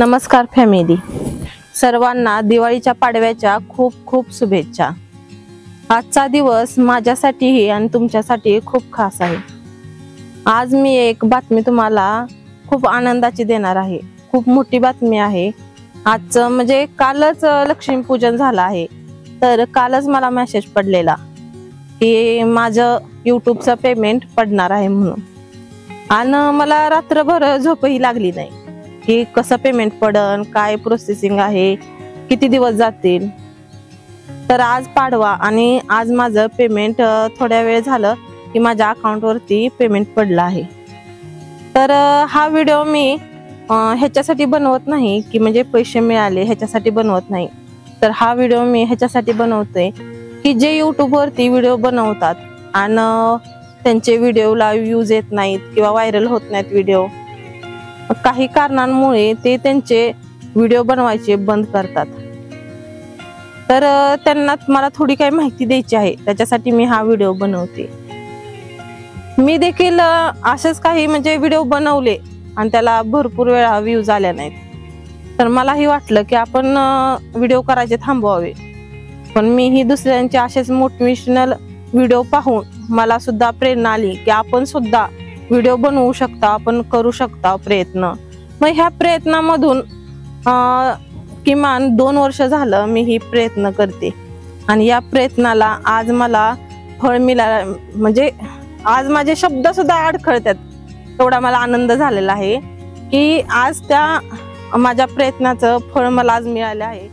नमस्कार फॅमिली, सर्वांना दिवाळीच्या पाडव्याच्या खूप खूप शुभेच्छा। आजचा दिवस माझ्यासाठीही आणि तुमच्यासाठी खूप खास आहे। आज मी एक बातमी तुम्हाला खूप आनंदाची देणार आहे। खूप मोठी बातमी आहे। आज म्हणजे कालच लक्ष्मीपूजन झालं आहे, तर कालच मला मेसेज पडलेला की माझं YouTubeचं पेमेंट पडणार आहे म्हणून। आणि मला रात्रभर झोपही लागली नाही की कसं पेमेंट पडन, काय प्रोसेसिंग आहे, किती दिवस जातील। तर आज पाडवा आणि आज माझं पेमेंट थोड्या वेळ झालं की माझ्या अकाउंट वरती पेमेंट पडलं आहे। तर हा व्हिडिओ मी ह्याच्यासाठी बनवत नाही की म्हणजे पैसे मिळाले ह्याच्यासाठी बनवत नाही, तर हा व्हिडिओ मी ह्याच्यासाठी बनवते की जे YouTube वरती व्हिडिओ बनवतात आणि त्यांचे व्हिडिओला व्ह्यूज येत नाहीत किंवा व्हायरल होत नाहीत व्हिडिओ, काही कारणांमुळे ते त्यांचे व्हिडिओ बनवायचे बंद करतात। तर त्यांना मला थोडी काही माहिती द्यायची आहे, त्याच्यासाठी मी हा व्हिडिओ बनवते। मी देखील असेच काही म्हणजे व्हिडिओ बनवले आणि त्याला भरपूर वेळा व्ह्यूज आले नाहीत, तर मलाही वाटलं की आपण व्हिडिओ करायचे थांबवावे। पण मीही दुसऱ्यांचे असेच मोटिवेशनल व्हिडिओ पाहून मला सुद्धा प्रेरणा आली की आपण सुद्धा व्हिडिओ बनवू शकता, आपण करू शकता प्रयत्न। मग ह्या प्रयत्नामधून किमान 2 वर्ष झालं मी ही प्रयत्न करते आणि या प्रयत्नाला आज मला फळ मिळालं। म्हणजे आज माझे शब्द सुद्धा अडखळतात, एवढा मला आनंद झालेला आहे की आज त्या माझ्या प्रयत्नाचं फळ मला आज मिळालं आहे।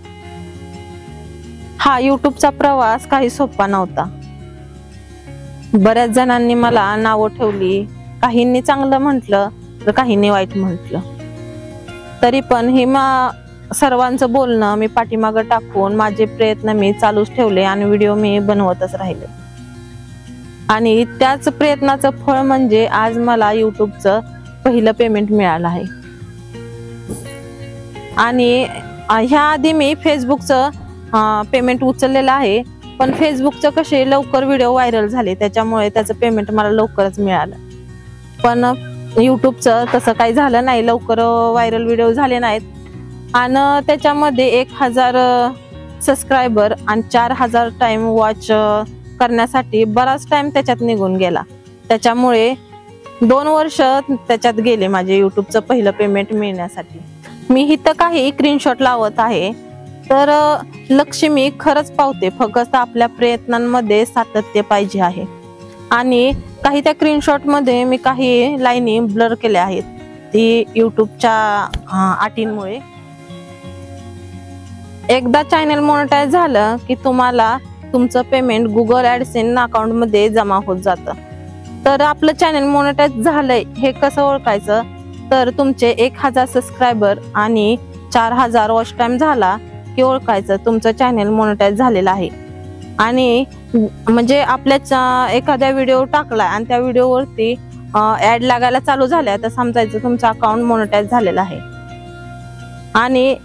हा YouTubeचा प्रवास काही सोपा नव्हता। बऱ्याच जणांनी मला नावं ठेवली, काहींनी चांगलं म्हटलं तर काहींनी वाईट म्हटलं, तरी पण हे सर्वांचं बोलणं मी पाठीमागं टाकून माझे प्रयत्न मी चालूच ठेवले आणि व्हिडिओ मी बनवतच राहिले। आणि त्याच प्रयत्नाचं फळ म्हणजे आज मला YouTubeचं पहिलं पेमेंट मिळालं आहे। आणि ह्या आधी मी फेसबुकचं पेमेंट उचललेलं आहे, पण फेसबुकचं कसे लवकर व्हिडिओ व्हायरल झाले त्याच्यामुळे त्याचं पेमेंट मला लवकरच मिळालं। पण YouTubeचं तसं काही झालं नाही, लवकर व्हायरल व्हिडिओ झाले नाहीत आणि त्याच्यामध्ये 1000 सबस्क्रायबर आणि 4000 टाइम वॉच करण्यासाठी बराच टाइम त्याच्यात निघून गेला। त्याच्यामुळे 2 वर्ष त्याच्यात गेले माझे YouTubeचं पहिलं पेमेंट मिळण्यासाठी। मी इथं काही स्क्रीनशॉट लावत आहे, तर लक्ष्मी खरंच पावते, फक्त आपल्या प्रयत्नांमध्ये सातत्य पाहिजे आहे। आणि काही त्या स्क्रीनशॉट मध्ये मी काही लाईनी ब्लर केल्या आहेत, ती YouTubeच्या अटींमुळे। एकदा चॅनल मॉनिटाईज झालं की तुम्हाला तुमचं पेमेंट Google AdSense अकाउंट मध्ये जमा होत जातं। तर आपलं चॅनल मॉनिटाईज झालंय हे कसं ओळखायचं, तर तुमचे 1000 सबस्क्रायबर आणि 4000 वॉच टाइम झाला की ओळखायचं तुमचं चॅनल मॉनिटाईज झालेलं आहे। आणि म्हणजे आपल्या एखाद्या व्हिडिओ टाकला आणि त्या व्हिडिओवरती ऍड लागायला चालू झाल्या तर समजायचं तुमचं अकाउंट मॉनिटाईज झालेलं आहे। आणि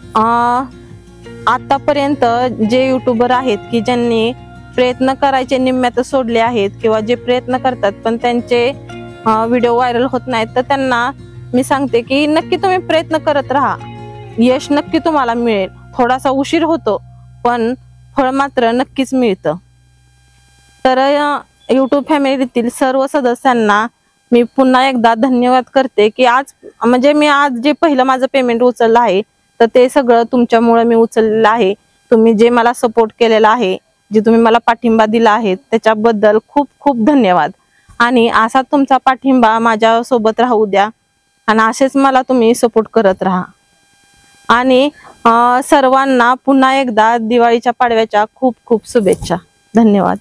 आतापर्यंत जे यूट्यूबर आहेत की ज्यांनी प्रयत्न करायचे निम्म्यात सोडले आहेत किंवा जे प्रयत्न करतात पण त्यांचे व्हिडिओ व्हायरल होत नाहीत, तर त्यांना मी सांगते की नक्की तुम्ही प्रयत्न करत राहा, यश नक्की तुम्हाला मिळेल। थोडासा उशीर होतो पण फळ मात्र नक्कीच मिळतं। तर YouTube फॅमिलीतील सर्व सदस्यांना मी पुन्हा एकदा धन्यवाद करते की आज म्हणजे मी आज जे पहिलं माझं पेमेंट उचललं आहे तर ते सगळं तुमच्यामुळे मी उचललेलं आहे। तुम्ही जे मला सपोर्ट केलेला आहे, जे तुम्ही मला पाठिंबा दिला आहे त्याच्याबद्दल खूप खूप धन्यवाद। आणि असा तुमचा पाठिंबा माझ्या सोबत राहू द्या आणि असेच मला तुम्ही सपोर्ट करत राहा। आणि सर्वांना पुन्हा एकदा दिवाळीच्या पाडव्याच्या खूप खूप शुभेच्छा। धन्यवाद।